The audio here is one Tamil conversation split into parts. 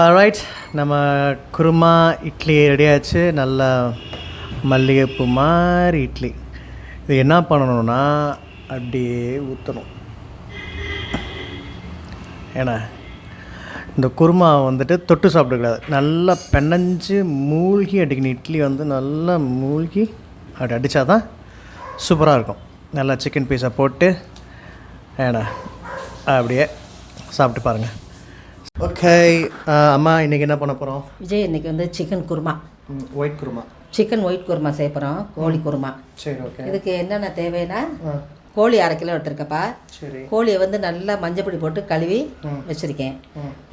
ஆல்ரைட், நம்ம குருமா இட்லி ரெடி ஆச்சு. நல்லா மல்லிகைப்பூ மாதிரி இட்லி. இது என்ன பண்ணணும்னா அப்படியே ஊற்றணும். ஏன்னா இந்த குருமா வந்துட்டு தொட்டு சாப்பிடக்கூடாது. நல்லா பெனஞ்சு மூழ்கி அடிக்கணும். இட்லி வந்து நல்லா மூழ்கி அப்படி அடித்தா தான் சூப்பராக இருக்கும். நல்லா சிக்கன் பீஸை போட்டு ஏன்னா அப்படியே சாப்பிட்டு பாருங்கள். ஓகே அம்மா, இன்றைக்கி என்ன பண்ண போகிறோம்? விஜய், இன்றைக்கி வந்து chicken kurma, white kurma, chicken white kurma செய்ய போகிறோம். கோழி குருமா. சரி, ஓகே. இதுக்கு என்னென்ன தேவைன்னா, கோழி 1/2 கிலோ எடுத்துருக்கப்பா. சரி. கோழியை வந்து நல்லா மஞ்சப்பொடி போட்டு கழுவி வச்சுருக்கேன்.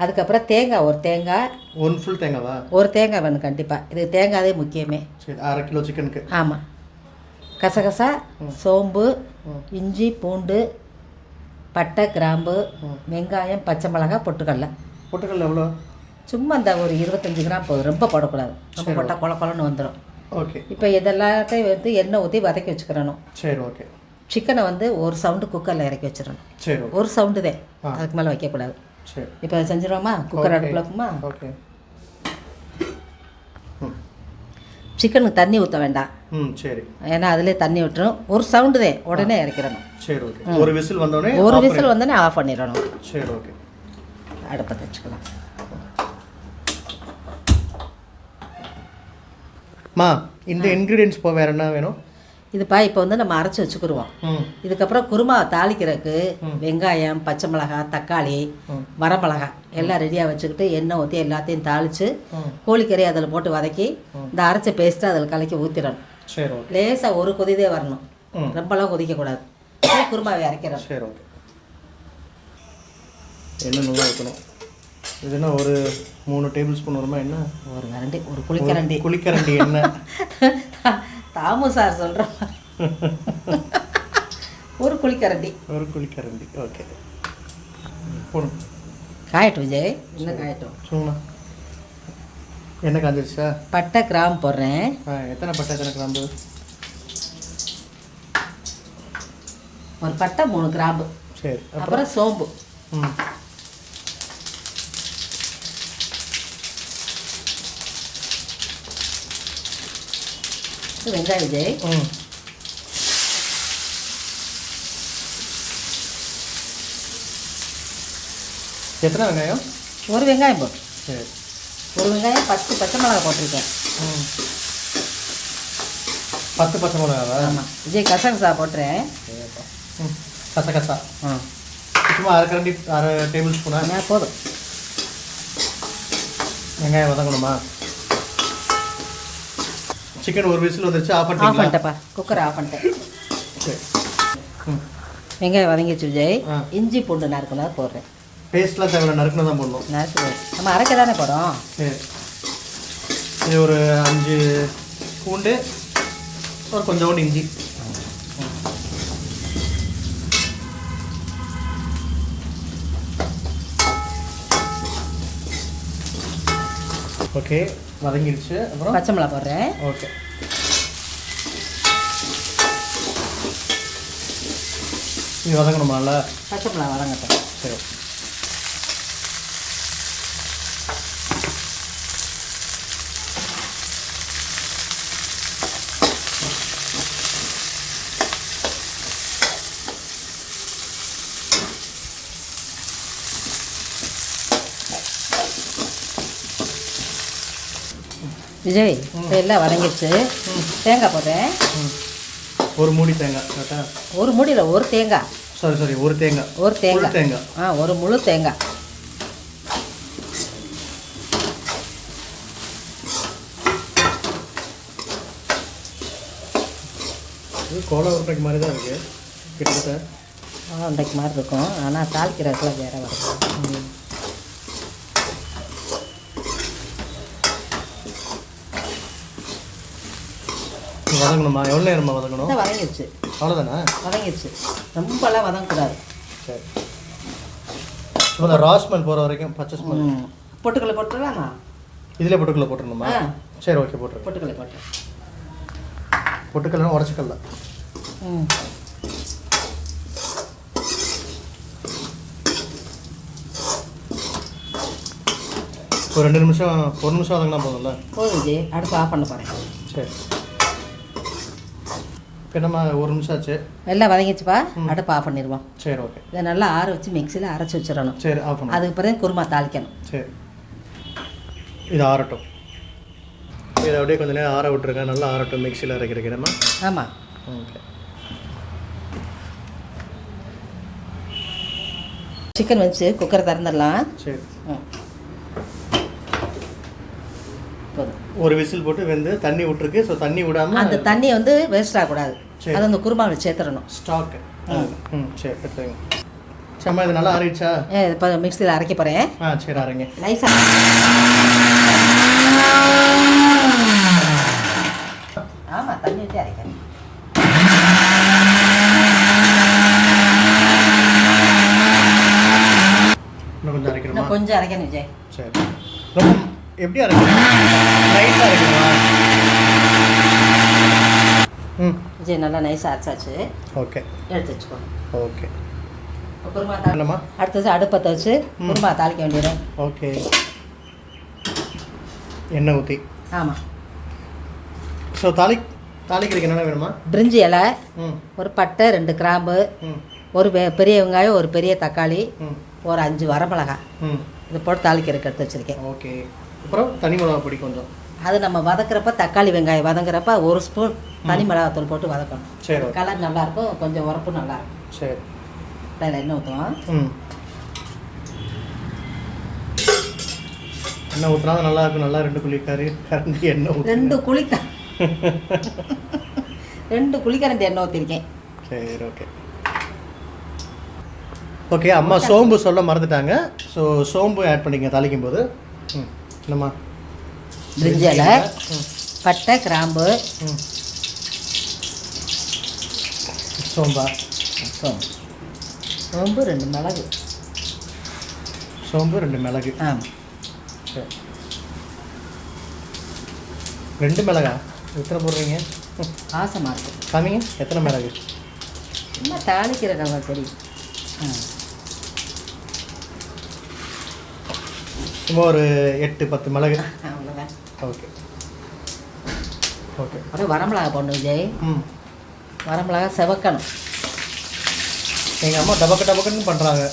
அதுக்கப்புறம் தேங்காய், ஒரு தேங்காய், ஒன் ஃபுல் தேங்காவா? ஒரு தேங்காய் வேணும் கண்டிப்பாக. இது தேங்காயே முக்கியமே. சரி, 1/2 கிலோ சிக்கனுக்கு. ஆமாம். கசகசா, சோம்பு, இஞ்சி, பூண்டு, பட்டை, கிராம்பு, வெங்காயம், பச்சை மிளகாய், பொட்டுக்கடலை. பொட்டுக்கடலை எவ்வளோ? சும்மா இந்த ஒரு 25 கிராம் போதும். ரொம்ப போடக்கூடாது. ரொம்ப போட்டால் கொலன்னு வந்துடும். ஓகே. இப்போ இதெல்லாத்தையும் வந்து எண்ணெய் ஊற்றி வதக்கி வச்சுக்கிறணும். சரி, ஓகே. சிக்கனை வந்து ஒரு சவுண்டு குக்கரில் இறக்கி வச்சிடணும். சரி, ஒரு சவுண்டு தான், அதுக்கு மேலே வைக்கக்கூடாது. சரி. இப்போ செஞ்சிடுவோமா? குக்கர் அடுப்பில் வைப்போமா? ஓகே. சிக்கனுக்கு தண்ணி ஊற்ற வேண்டாம். சரி. ஏன்னா அதிலே தண்ணி விட்டுரும். ஒரு சவுண்டு தான், உடனே இறக்கிடணும். சரி, ஓகே. ஒரு விசில் வந்தோடனே ஆஃப் பண்ணிடணும். சரி, ஓகே. அடுப்பை வச்சுக்கலாம். மா, இந்த இன்க்ரீடியன்ஸ் இப்போ வேறு என்ன வேணும்? இதுப்பா இப்போ வந்து நம்ம அரைச்சி வச்சுக்கிடுவோம். இதுக்கப்புறம் குருமா தாளிக்கிறதுக்கு வெங்காயம், பச்சை மிளகாய், தக்காளி, வரமிளகாய் எல்லாம் ரெடியாக வச்சுக்கிட்டு எண்ணெய் ஊற்றி எல்லாத்தையும் தாளித்து கோழிக்கறி அதில் போட்டு வதக்கி இந்த அரைச்ச பேஸ்ட்டு அதில் கலக்கி ஊற்றிடணும். சரி, லேசாக ஒரு கொதிதே வரணும். ரொம்பலாம் கொதிக்கக்கூடாது. குருமாவை அரைக்கிறோம். சரி, ஓகே. எண்ணெய் நல்லா ஊற்றணும். இதுனா ஒரு 3 டேபிள் ஸ்பூன் வருமா? என்ன ஒரு கரண்டி, ஒரு குளிக்கரண்டி எண்ணெய். தாமு சார் சொல்கிறோம். ஒரு குளிக்கரண்டி. ஓகே. போடும். காயட்டும் விஜய், இன்னும் காயட்டும். சும்மா என்ன காஞ்சிருச்சா? பட்டை, கிராம்பு போடுறேன். எத்தனை பட்டை, எத்தனை கிராம்பு? ஒரு பட்டை, 3 கிராம்பு. சரி. அப்புறம் சோம்பு. வெங்காயம் விஜய். எத்தனை வெங்காயம்? ஒரு வெங்காயம் போட்டு. சரி. ஒரு வெங்காயம், 10 பச்சை மிளகாய் போட்டிருக்கேன். 10 பச்சை மிளகாவா? ஆமாம் விஜய். கசகசா போட்டுறேன். கசகசா சும்மா 1/2 டேபிள் ஸ்பூனா? போதும். வெங்காயம் வதங்கணுமா? சிக்கன் ஒரு விசில் வந்துருச்சு. ஆஃப் பண்ணிட்டேப்பா. குக்கரை ஆஃப் பண்ணிட்டேன். சரி. வெங்காயம் வதங்கிச்சு விஜய். இஞ்சி பூண்டு நறுக்குனா போடுறேன். பேஸ்ட்லாம் தேவை, நறுக்குனா தான் போடணும். நறுக்கு நம்ம அரைக்க தானே போகிறோம். சரி. இது ஒரு 5 பூண்டு, ஒரு கொஞ்சோண்டு இஞ்சி. ஓகே, வதங்கிடுச்சு. அப்புறம் பச்சை மிளகா போடுறேன். ஓகே. இது வதங்கணுமால? பச்சை மிளகா வதங்கட்டும். சரி. விஜய், எல்லாம் வதங்கிடுச்சு. தேங்காய் போடுறேன். ஒரு மூடி தேங்காய் கரெக்டா? ஒரு மூடியில் ஒரு தேங்காய். சரி, ஒரு தேங்காய். ஒரு முழு தேங்காய். இது கோலா உருண்டைக்கு மாதிரி தான் இருக்குது கிட்டத்தட்ட. உருண்டைக்கு மாதிரி இருக்கும், ஆனால் தாளிக்கிறதுக்குலாம் வேறு வரும். வதங்கணுமா? எவ்வளோ நேரமா வதங்கணும்? வதங்கிடுச்சு. அவ்வளோதானே? வதங்கிடுச்சு. ரொம்பலாம் வதங்கக்கூடாது. சரி. சும்மா ரா ஸ்மெல் போகிற வரைக்கும், பச்சை ஸ்மெல். பொட்டுக்கடலை போட்டுடலாமா? இதில் பொட்டுக்கடலை போட்டுடணுமா? சரி, ஓகே. பொட்டுக்கடலை போட்டு. பொட்டுக்கடலை உடச்சிக்கடல. ஒரு 2 நிமிஷம் 1 நிமிஷம் வதங்கினா போதும்ல? போதும் விஜய். அடுப்பு ஆஃப் பண்ண போகிறேன். சரி. இப்போ என்னம்மா 1 நிமிஷம் ஆச்சு. எல்லாம் வதங்கிச்சுப்பா. அடுப்பு ஆஃப் பண்ணிடுவோம். சரி, ஓகே. இதை நல்லா ஆற வச்சு மிக்சியில் அரைச்சி வச்சிடணும். சரி, ஆஃப் பண்ணு. அதுக்கு பிறகு குருமா தாளிக்கணும். சரி, இது ஆறட்டும். இதை அப்படியே கொஞ்சம் நேரம் ஆற விட்டுருங்க. நல்லா ஆறட்டும் மிக்சியில் அரைக்கிறேம்மா. ஆமாம். ஓகே. சிக்கன் வச்சு குக்கரை திறந்துடலாம். சரி. போதும். ஒரு விசில் போட்டு வெந்து தண்ணி விட்டுருக்கு. ஸோ தண்ணி விடாமல் அந்த தண்ணியை வந்து வேஸ்ட் ஆகக்கூடாது. அது அந்த குருமாவில் சேர்த்துடணும். ஸ்டாக்கு. சரி, எடுத்துங்க. சம்மா இது நல்லா ஆறிடுச்சா? இப்போ மிக்சியில் அரைக்க போகிறேன். சரி, அரைங்க. நைஸாக. ஆமாம், தண்ணி ஊற்றி அரைக்கணும். இன்னும் கொஞ்சம் அரைக்கணுமா? இன்னும் கொஞ்சம் அரைக்கணும் விஜய். சரி. ரொம்ப எப்படி அரைக்கணும்? நைஸாக அரைக்கணுமா? விஜய் நல்லா நைஸாக அரைச்சாச்சு. ஓகே. எடுத்து வச்சுக்கோ. ஓகே. குருமா என்னம்மா? அடுத்தது அடுப்பத்தை வச்சு குருமா தாளிக்க வேண்டியது. ஓகே. எண்ணெய் ஊற்றி. ஆமாம். ஸோ தாளிக்கிறதுக்கு என்னென்ன வேணுமா? பிரிஞ்சி இலை, ஒரு பட்டை, 2 கிராம்பு, ஒரு பெரிய வெங்காயம், ஒரு பெரிய தக்காளி, ஒரு 5 வரமிளகாய், இது போட்டு தாளிக்கிறதுக்கு எடுத்து வச்சுருக்கேன். ஓகே. அப்புறம் தனி மிளகா பொடி கொஞ்சம். அது நம்ம வதக்குறப்ப தக்காளி வெங்காயம் வதங்குறப்ப 1 ஸ்பூன் தனி மிளகாத்தூள் போட்டு வதக்கணும். சரி. கலர் நல்லாயிருக்கும், கொஞ்சம் உரப்பு நல்லாயிருக்கும். சரி. அதில் எண்ணெய் ஊற்றுவோம். எண்ணெய் ஊற்றினா நல்லா இருக்கும். நல்லா 2 குழிக்கரண்டி எண்ணெய் ஊற்றி 2 குழிக்கரண்டி எண்ணெய் ஊற்றிருக்கேன். சரி, ஓகே. ஓகே, அம்மா சோம்பு சொல்ல மறந்துட்டாங்க. ஸோ சோம்பு ஆட் பண்ணிக்கங்க தாளிக்கும் போது. என்னம்மா? பிரிஞ்சி இலை, பட்டை, கிராம்பு, சோம்பு 2 மிளகு. சோம்பு 2 மிளகு. ஆமாம். சரி. 2 மிளகா எத்தனை போடுறீங்க? ஆசமாக இருக்கும். காமிங்க எத்தனை மிளகு? சும்மா தாளிக்கிற கலர் தெரியும். சும்மா ஒரு 8-10 மிளகு. அவ்வளோதான். ஓகே. ஓகே. அப்புறம் வரமிளகா போடணும் விஜய். வரமிளகா செவக்கணும். எங்கள் அம்மா டபக்குன்னு பண்ணுறாங்க.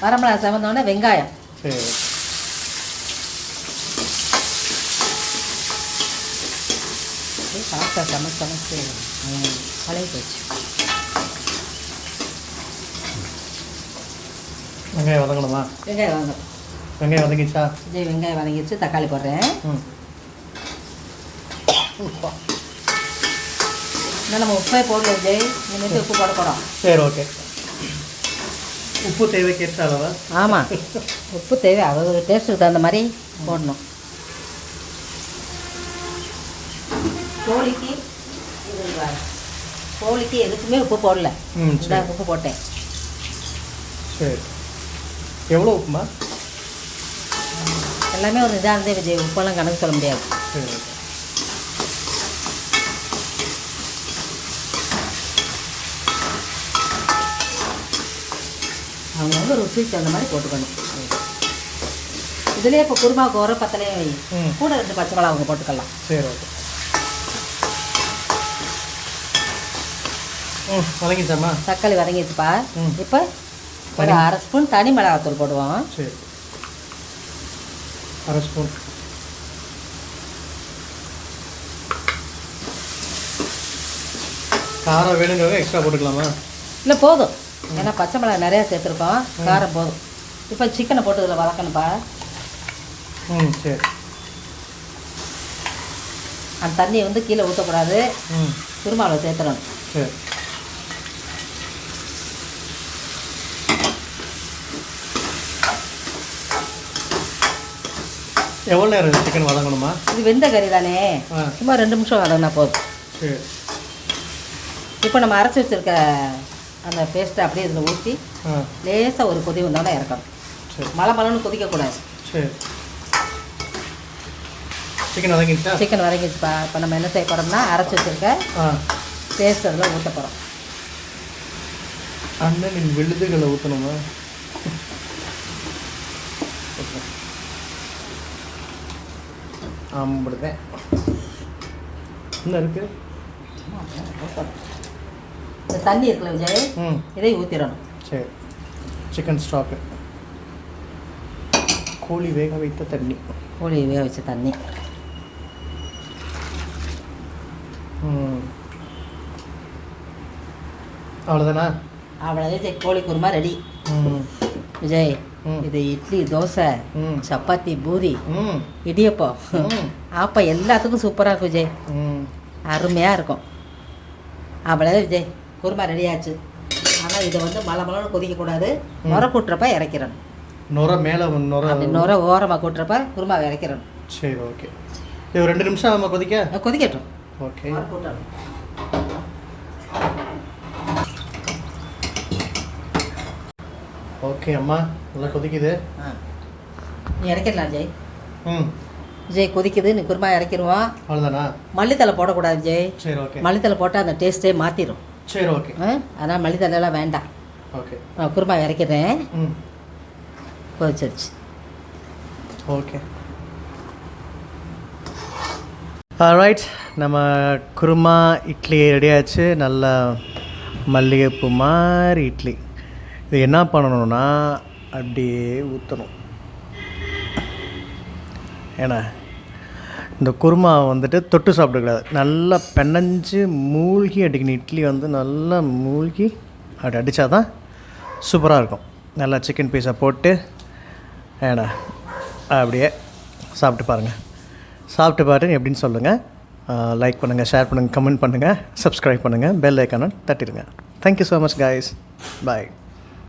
வரமிளகா செவந்தோடனே வெங்காயம். சரி. சாப்பிட்டா சமைச்சு பழைய போச்சு. வெங்காயம் வதங்கணுமா? வெங்காயம் வாங்கணும். வெங்காயம் வதங்கிச்சா? விஜய் வெங்காயம் வதங்கிடுச்சு. தக்காளி போடுறேன். இன்னும் நம்ம உப்பே போடல விஜய். இனிமேட்டு உப்பு போட போகிறோம். சரி, ஓகே. உப்பு தேவைக்கேற்ற அளவா? ஆமாம், உப்பு தேவை. அவ்வளோ டேஸ்ட்டுக்கு தகுந்த மாதிரி போடணும். கோழிக்கு எதுக்குமே உப்பு போடல. உப்பு போட்டேன். சரி. எவ்வளோ உப்புமா? எல்லாமே ஒரு இதாக இருந்தே விஜய். உப்பெல்லாம் கணக்கு சொல்ல முடியாது. சரி. அவங்க வந்து ருசிக்கு அந்த மாதிரி போட்டுக்கணும். இதுலேயே இப்போ குருமாவுக்கு ஒரு பத்தலையே வை. கூட 2 பச்சை மிளகா அவங்க போட்டுக்கலாம். சரி, ஓகே. வதங்கிச்சாம்மா? தக்காளி வதங்கிச்சுப்பா. இப்போ ஒரு 1/2 ஸ்பூன் தனி மிளகாத்தூள் போடுவோம். சரி, 1/2 ஸ்பூன். காரம் வேணுங்கிறவங்க எக்ஸ்ட்ரா போட்டுக்கலாமா? இல்லை, போதும். ஏன்னா பச்சை மிளகா நிறையா சேர்த்துருக்கோம். காரம் போதும். இப்போ சிக்கனை போட்டு இதில் வதக்கணும்ப்பா. சரி. அந்த தண்ணியை வந்து கீழே ஊற்றக்கூடாது. குருமாவில் சேர்த்துடணும். சரி. எவ்வளோ நேரம் சிக்கன் வதங்கணுமா? இது வெந்த கறி தானே, சும்மா 2 நிமிஷம் வதங்கினா போதும். சரி. இப்போ நம்ம அரைச்சி வச்சுருக்க அந்த பேஸ்ட்டை அப்படியே இதில் ஊற்றி லேசாக ஒரு கொதி வந்தோடனே இறக்கணும். சரி. மழைன்னு கொதிக்கக்கூடாது. சரி. சிக்கன் வதங்கிடுச்சா? சிக்கன் வதங்கிடுச்சுப்பா. இப்போ நம்ம என்ன செய்ய போகிறோம்னா அரைச்சி வச்சுருக்க பேஸ்ட் அதில் ஊற்ற போகிறோம். அண்ணன் விழுதுகளை ஊற்றணுமா? அப்படிதான் இன்னும் இருக்குது. இந்த தண்ணி இருக்குல்ல விஜய், இதை ஊற்றிடணும். சரி, சிக்கன் ஸ்டாக்கு, கோழி வேக வைத்த தண்ணி. கோழி வேக வச்ச தண்ணி. அவ்வளோதானா? அவ்வளோதான் விஜய், கோழி குருமா ரெடி. விஜய், இது இட்லி, தோசை, சப்பாத்தி, பூரி, இடியப்பம், ஆப்பம் எல்லாத்துக்கும் சூப்பராக இருக்கும் விஜய். அருமையாக இருக்கும். அவ்வளோதான் விஜய், குருமா ரெடி ஆச்சு. ஆனால் இதை வந்து மலை மலைன்னு கொதிக்கக்கூடாது. நுர கூட்டுறப்ப இறக்கிறணும். நுர மேலே நுர ஓரமாக கூட்டுறப்ப குருமாவை இறக்கிறணும். சரி, ஓகே. இது ஒரு 2 நிமிஷம் நம்ம கொதிக்கட்டும். ஓகே. கூட்டணும். ஓகே அம்மா, நல்லா கொதிக்குது. நீ இறக்கிடலாம் விஜய். விஜய் கொதிக்குது, நீ குருமா இறக்கிடுவோம். அவ்வளோதானா? மல்லித்தலை போடக்கூடாது விஜய். சரி, ஓகே. மல்லித்தலை போட்டால் அந்த டேஸ்ட்டே மாற்றிடும். சரி, ஓகே. அதனால் மல்லித்தலைலாம் வேண்டாம். ஓகே. குருமா இறக்கிறேன். கொதிச்சிருச்சு. ஓகே. ரைட், நம்ம குருமா இட்லி ரெடி ஆச்சு. நல்லா மல்லிகைப்பூ மாதிரி இட்லி. இது என்ன பண்ணணும்னா அப்படியே ஊற்றணும். ஏன்னா இந்த குருமா வந்துட்டு தொட்டு சாப்பிடக்கூடாது. நல்லா பெனஞ்சு மூழ்கி அடிக்கணும். இட்லி வந்து நல்லா மூழ்கி அப்படி அடித்தா தான் சூப்பராக இருக்கும். நல்லா சிக்கன் பீஸை போட்டு ஏன்னா அப்படியே சாப்பிட்டு பாருங்கள். சாப்பிட்டு பாருங்க எப்படின்னு சொல்லுங்கள். லைக் பண்ணுங்கள், ஷேர் பண்ணுங்கள், கமெண்ட் பண்ணுங்கள், சப்ஸ்கிரைப் பண்ணுங்கள், பெல் ஐக்கானை தட்டிடுங்க. Thank you so much guys. பாய்.